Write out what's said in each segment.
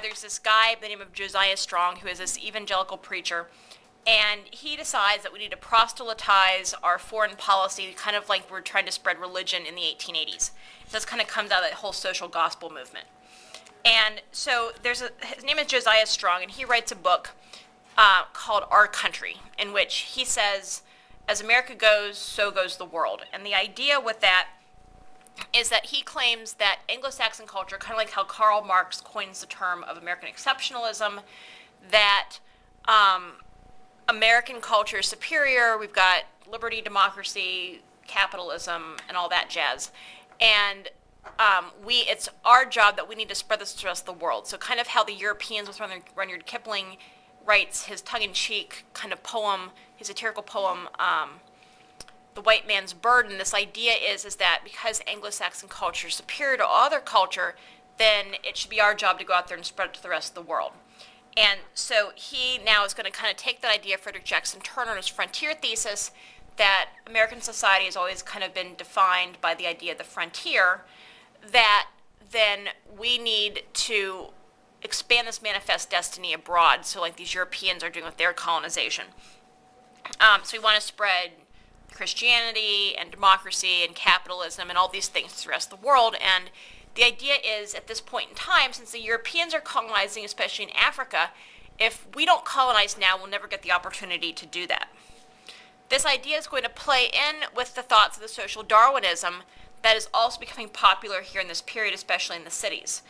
there's this guy by the name of Josiah Strong, who is this evangelical preacher, and he decides that we need to proselytize our foreign policy, kind of like we're trying to spread religion in the 1880s. So this kind of comes out of that whole social gospel movement. And so his name is Josiah Strong, and he writes a book called Our Country, in which he says, as America goes, so goes the world. And the idea with that is that he claims that Anglo-Saxon culture, kind of like how Karl Marx coins the term of American exceptionalism, that American culture is superior, we've got liberty, democracy, capitalism, and all that jazz. And it's our job that we need to spread this to the rest of the world. So kind of how the Europeans with Rudyard Kipling writes his tongue-in-cheek kind of poem, his satirical poem, The White Man's Burden. This idea is that because Anglo-Saxon culture is superior to other culture, then it should be our job to go out there and spread it to the rest of the world. And so he now is going to kind of take that idea of Frederick Jackson Turner and his frontier thesis, that American society has always kind of been defined by the idea of the frontier, that then we need to expand this manifest destiny abroad, so like these Europeans are doing with their colonization. So we want to spread Christianity and democracy and capitalism and all these things to the rest of the world. And the idea is, at this point in time, since the Europeans are colonizing, especially in Africa, if we don't colonize now, we'll never get the opportunity to do that. This idea is going to play in with the thoughts of the social Darwinism that is also becoming popular here in this period, especially in the cities.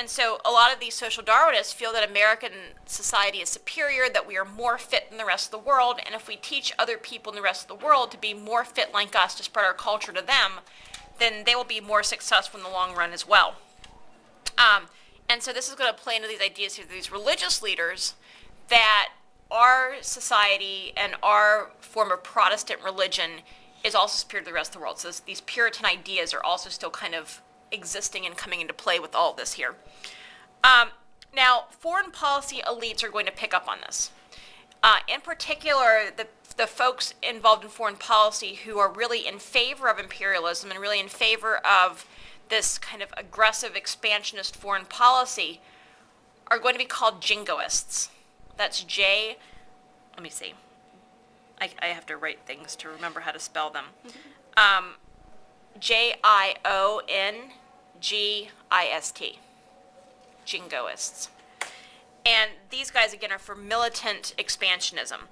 And so a lot of these social Darwinists feel that American society is superior, that we are more fit than the rest of the world, and if we teach other people in the rest of the world to be more fit like us, to spread our culture to them, then they will be more successful in the long run as well. And so this is going to play into these ideas here, these religious leaders, that our society and our form of Protestant religion is also superior to the rest of the world. So these Puritan ideas are also still kind of existing and coming into play with all of this here. Now, foreign policy elites are going to pick up on this. In particular, the folks involved in foreign policy who are really in favor of imperialism and really in favor of this kind of aggressive expansionist foreign policy are going to be called jingoists. That's let me see. I have to write things to remember how to spell them. Jiongist. Jingoists. And these guys, again, are for militant expansionism.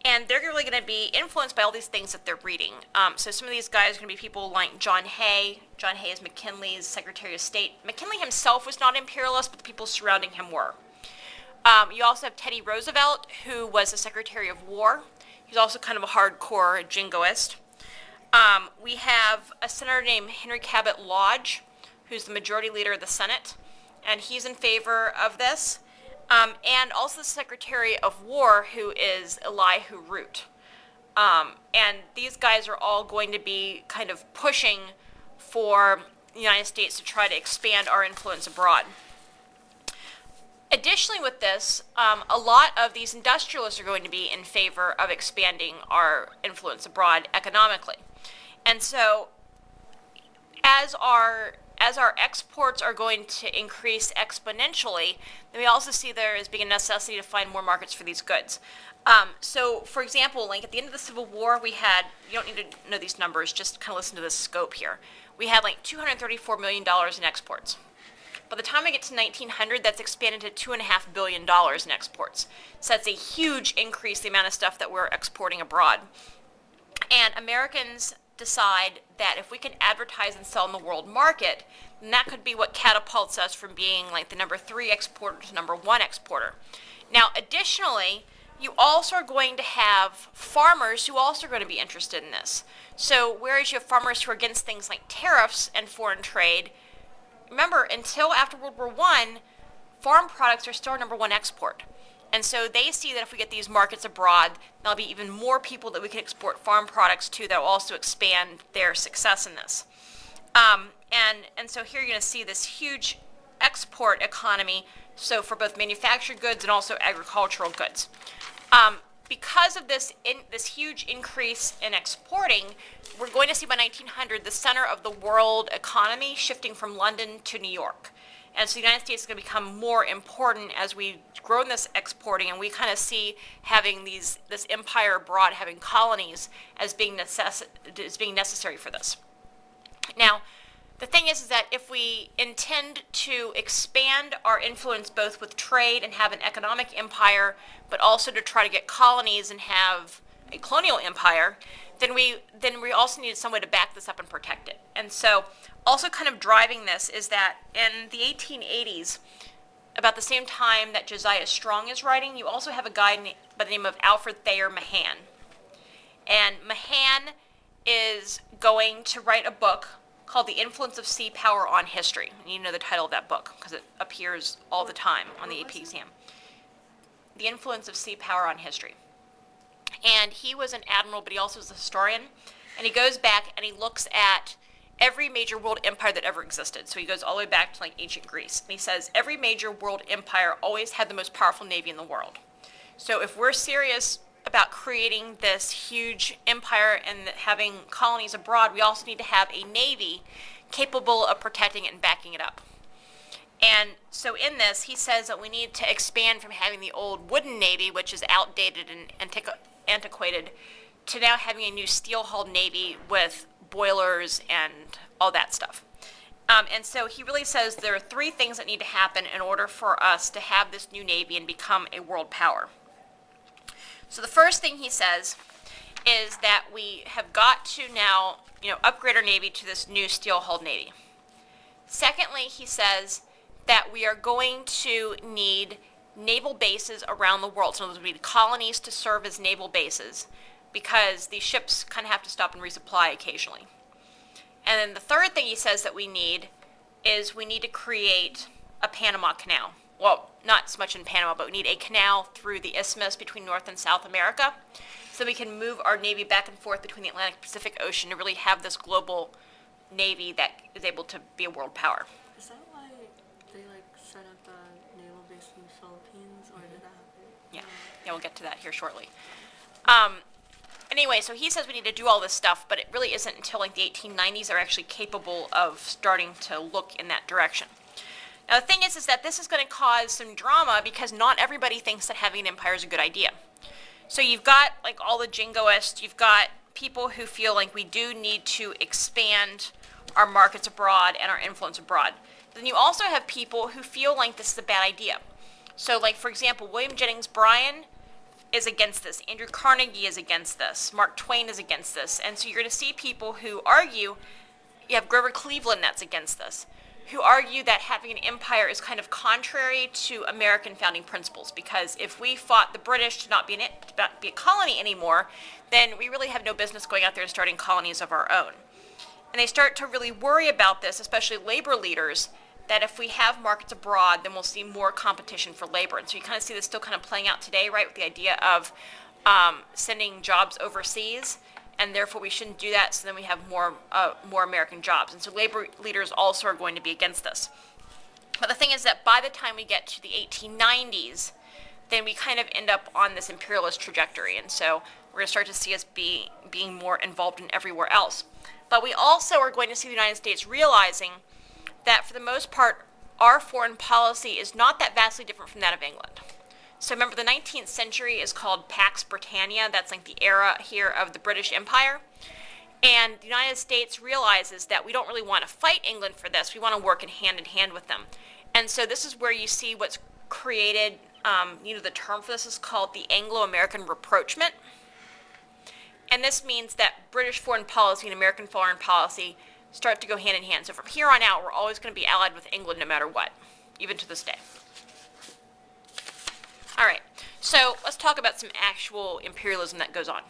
And they're really going to be influenced by all these things that they're reading. So some of these guys are going to be people like John Hay. John Hay is McKinley's Secretary of State. McKinley himself was not imperialist, but the people surrounding him were. You also have Teddy Roosevelt, who was the Secretary of War. He's also kind of a hardcore jingoist. We have a senator named Henry Cabot Lodge, who's the majority leader of the Senate, and he's in favor of this. And also the Secretary of War, who is Elihu Root. And these guys are all going to be kind of pushing for the United States to try to expand our influence abroad. Additionally with this, a lot of these industrialists are going to be in favor of expanding our influence abroad economically. And so as our exports are going to increase exponentially, then we also see there as being a necessity to find more markets for these goods. So, for example, like at the end of the Civil War, we had, you don't need to know these numbers, just kind of listen to this scope here. We had like $234 million in exports. By the time we get to 1900, that's expanded to $2.5 billion in exports. So that's a huge increase, the amount of stuff that we're exporting abroad. And Americans decide that if we can advertise and sell in the world market, then that could be what catapults us from being like the number 3 exporter to number 1 exporter. Now, additionally, you also are going to have farmers who also are going to be interested in this. So whereas you have farmers who are against things like tariffs and foreign trade, remember, until after World War I, farm products are still our number 1 export. And so they see that if we get these markets abroad, there'll be even more people that we can export farm products to that will also expand their success in this. And so here you're going to see this huge export economy, so for both manufactured goods and also agricultural goods. Because of this huge increase in exporting, we're going to see by 1900 the center of the world economy shifting from London to New York. And so the United States is going to become more important as we grow in this exporting, and we kind of see having this empire abroad, having colonies, as being necessary for this. Now, the thing is that if we intend to expand our influence both with trade and have an economic empire, but also to try to get colonies and have a colonial empire, then we also need some way to back this up and protect it. And so also kind of driving this is that in the 1880s, about the same time that Josiah Strong is writing, you also have a guy by the name of Alfred Thayer Mahan. And Mahan is going to write a book called The Influence of Sea Power on History. And you know the title of that book because it appears all the time on the AP exam. The Influence of Sea Power on History. And he was an admiral, but he also was a historian. And he goes back and he looks at every major world empire that ever existed. So he goes all the way back to like ancient Greece. And he says every major world empire always had the most powerful navy in the world. So if we're serious about creating this huge empire and having colonies abroad, we also need to have a navy capable of protecting it and backing it up. And so in this, he says that we need to expand from having the old wooden navy, which is outdated and antiquated, to now having a new steel-hulled navy with boilers and all that stuff. And so he really says there are three things that need to happen in order for us to have this new navy and become a world power. So the first thing he says is that we have got to now, upgrade our navy to this new steel-hulled navy. Secondly, he says that we are going to need naval bases around the world. So we need colonies to serve as naval bases because these ships kind of have to stop and resupply occasionally. And then the third thing he says that we need is we need to create a Panama Canal. Well, not so much in Panama, but we need a canal through the isthmus between North and South America so we can move our navy back and forth between the Atlantic and Pacific Ocean and really have this global navy that is able to be a world power. Is that why they set up a naval base in the Philippines, or did that happen? Yeah, we'll get to that here shortly. Anyway, so he says we need to do all this stuff, but it really isn't until the 1890s they're actually capable of starting to look in that direction. Now the thing is that this is going to cause some drama because not everybody thinks that having an empire is a good idea. So you've got all the jingoists, you've got people who feel like we do need to expand our markets abroad and our influence abroad. Then you also have people who feel like this is a bad idea. So for example, William Jennings Bryan is against this. Andrew Carnegie is against this. Mark Twain is against this. And so you're going to see people who argue, you have Grover Cleveland that's against this, who argue that having an empire is kind of contrary to American founding principles, because if we fought the British to not be a colony anymore, then we really have no business going out there and starting colonies of our own. And they start to really worry about this, especially labor leaders, that if we have markets abroad, then we'll see more competition for labor. And so you kind of see this still kind of playing out today, right, with the idea of sending jobs overseas, and therefore we shouldn't do that, so then we have more American jobs. And so labor leaders also are going to be against this. But the thing is that by the time we get to the 1890s, then we kind of end up on this imperialist trajectory. And so we're going to start to see us being more involved in everywhere else. But we also are going to see the United States realizing that for the most part, our foreign policy is not that vastly different from that of England. So remember, the 19th century is called Pax Britannia. That's the era here of the British Empire. And the United States realizes that we don't really want to fight England for this. We want to work in hand with them. And so this is where you see what's created, the term for this is called the Anglo-American rapprochement. And this means that British foreign policy and American foreign policy start to go hand in hand. So from here on out, we're always going to be allied with England no matter what, even to this day. All right, so let's talk about some actual imperialism that goes on.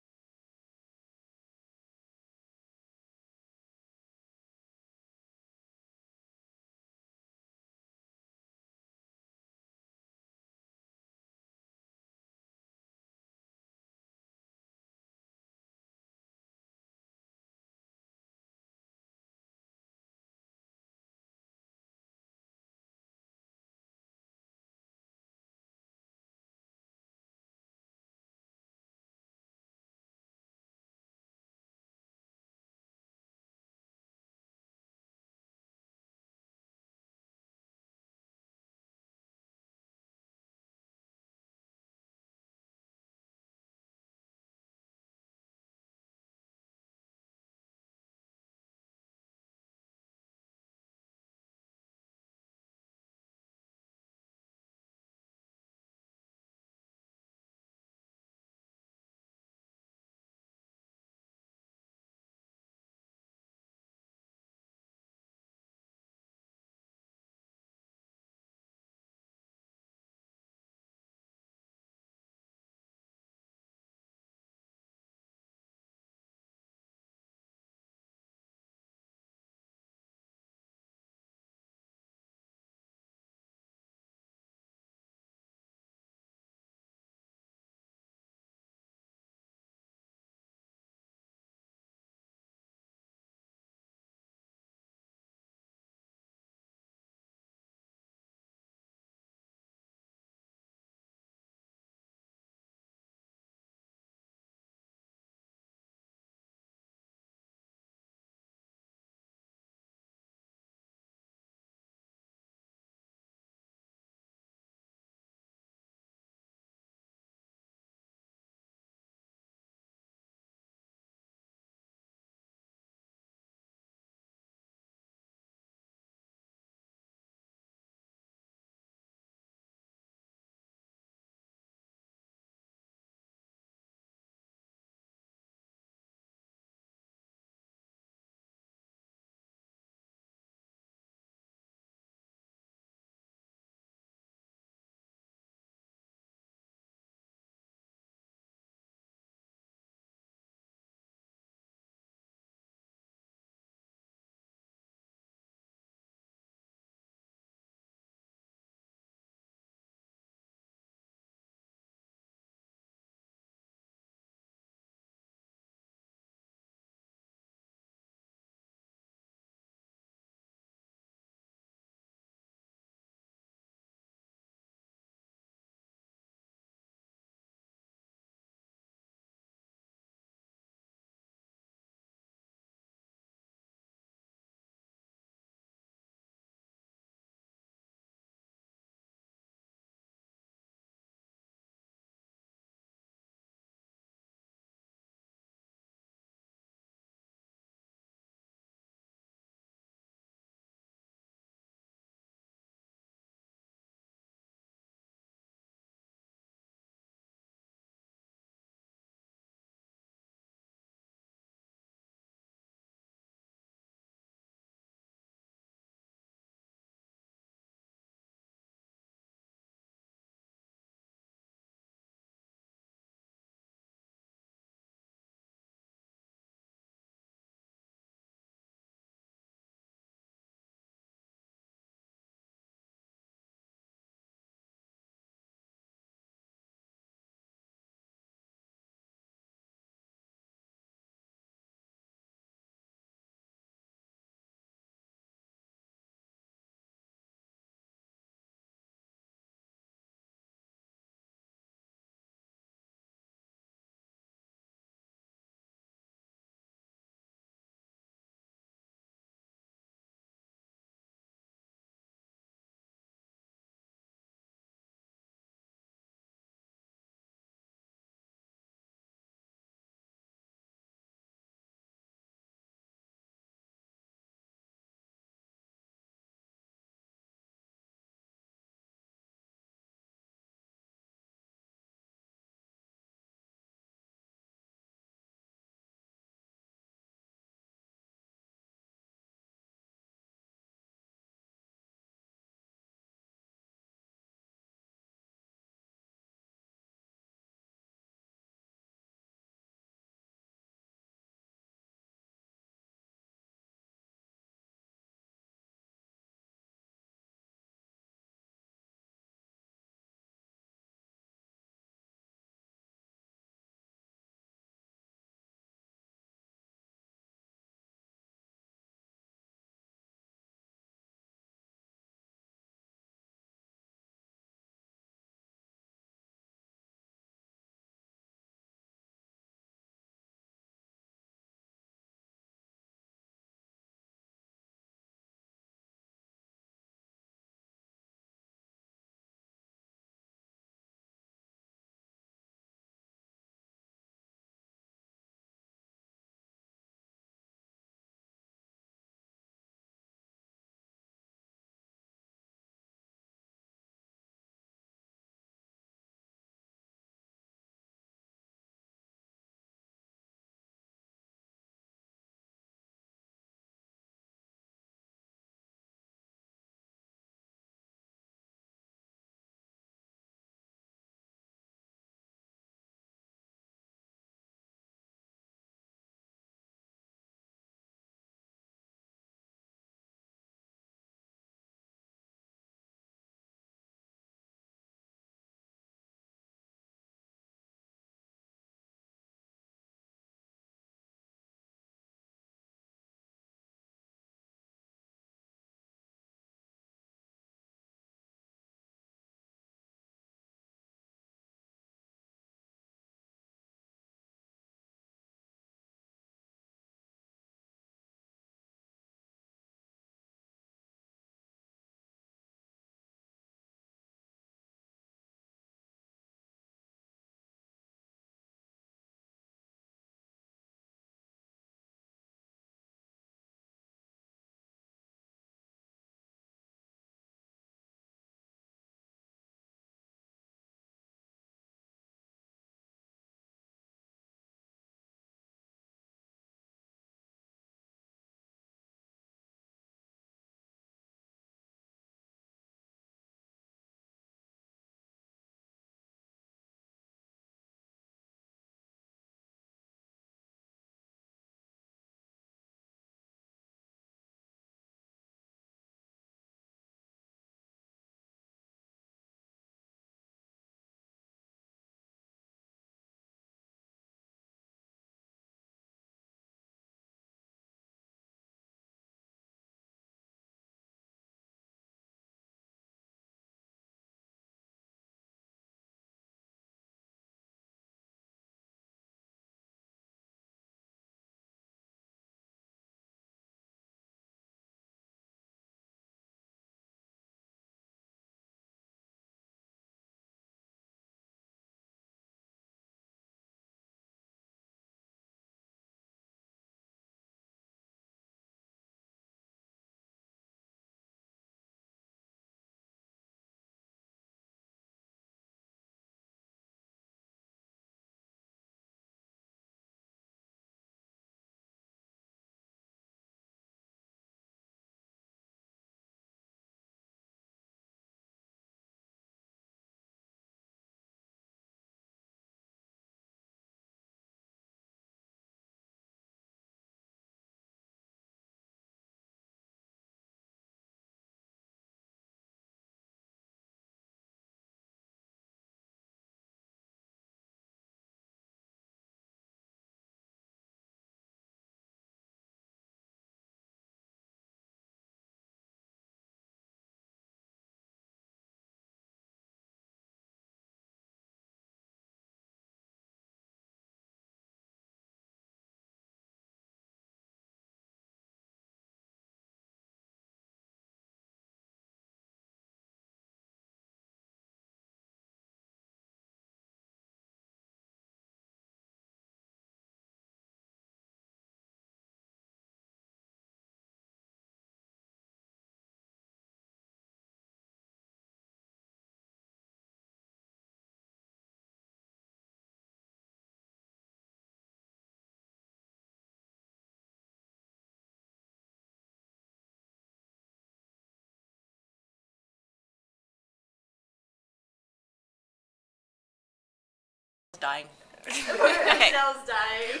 dying. Okay. Cells dying.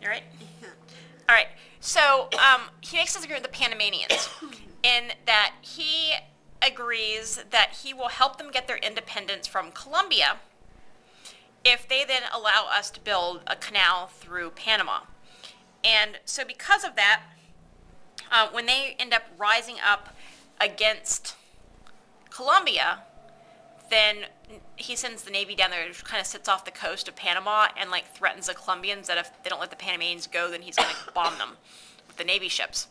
You all right? All right. So he makes this agreement with the Panamanians in that he agrees that he will help them get their independence from Colombia if they then allow us to build a canal through Panama. And so because of that, when they end up rising up against Colombia, then he sends the Navy down there, which kind of sits off the coast of Panama and like threatens the Colombians that if they don't let the Panamanians go, then he's going to bomb them with the Navy ships.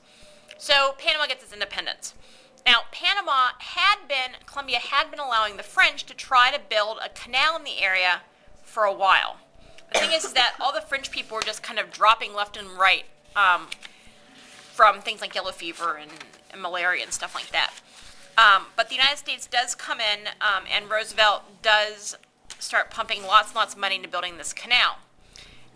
So Panama gets its independence. Now, Colombia had been allowing the French to try to build a canal in the area for a while. The thing is that all the French people were just kind of dropping left and right from things like yellow fever and malaria and stuff like that. But the United States does come in, and Roosevelt does start pumping lots and lots of money into building this canal.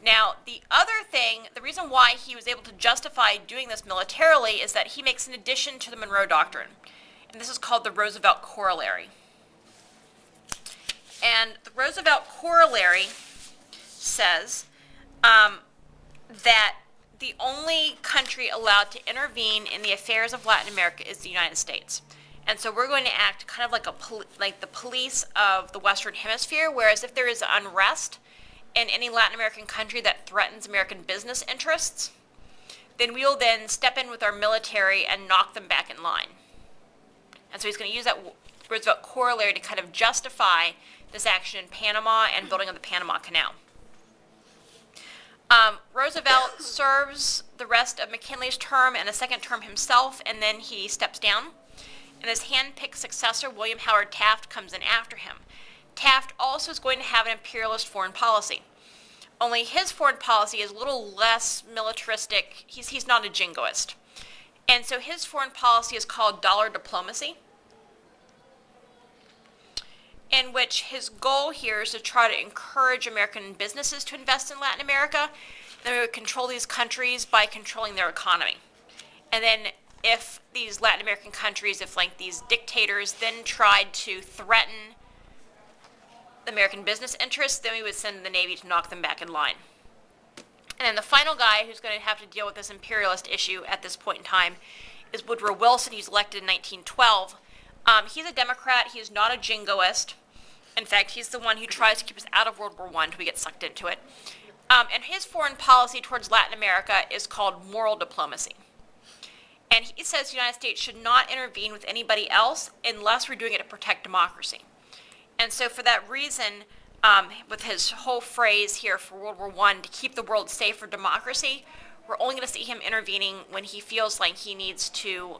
Now, the other thing, the reason why he was able to justify doing this militarily is that he makes an addition to the Monroe Doctrine. And this is called the Roosevelt Corollary. And the Roosevelt Corollary says that the only country allowed to intervene in the affairs of Latin America is the United States. And so we're going to act kind of like the police of the Western Hemisphere, whereas if there is unrest in any Latin American country that threatens American business interests, then we will then step in with our military and knock them back in line. And so he's going to use that Roosevelt Corollary to kind of justify this action in Panama and building of the Panama Canal. Roosevelt serves the rest of McKinley's term and a second term himself, and then he steps down. And his hand-picked successor, William Howard Taft, comes in after him. Taft also is going to have an imperialist foreign policy. Only his foreign policy is a little less militaristic. He's not a jingoist. And so his foreign policy is called dollar diplomacy, in which his goal here is to try to encourage American businesses to invest in Latin America. Then we would control these countries by controlling their economy. And then if these Latin American countries, if like these dictators then tried to threaten the American business interests, then we would send the Navy to knock them back in line. And then the final guy who's going to have to deal with this imperialist issue at this point in time is Woodrow Wilson. He's elected in 1912. He's a Democrat. He's not a jingoist. In fact, he's the one who tries to keep us out of World War I until we get sucked into it. And his foreign policy towards Latin America is called moral diplomacy. And he says the United States should not intervene with anybody else unless we're doing it to protect democracy. And so for that reason, with his whole phrase here for World War I, to keep the world safe for democracy, we're only going to see him intervening when he feels like he needs to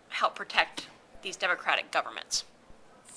help protect these democratic governments.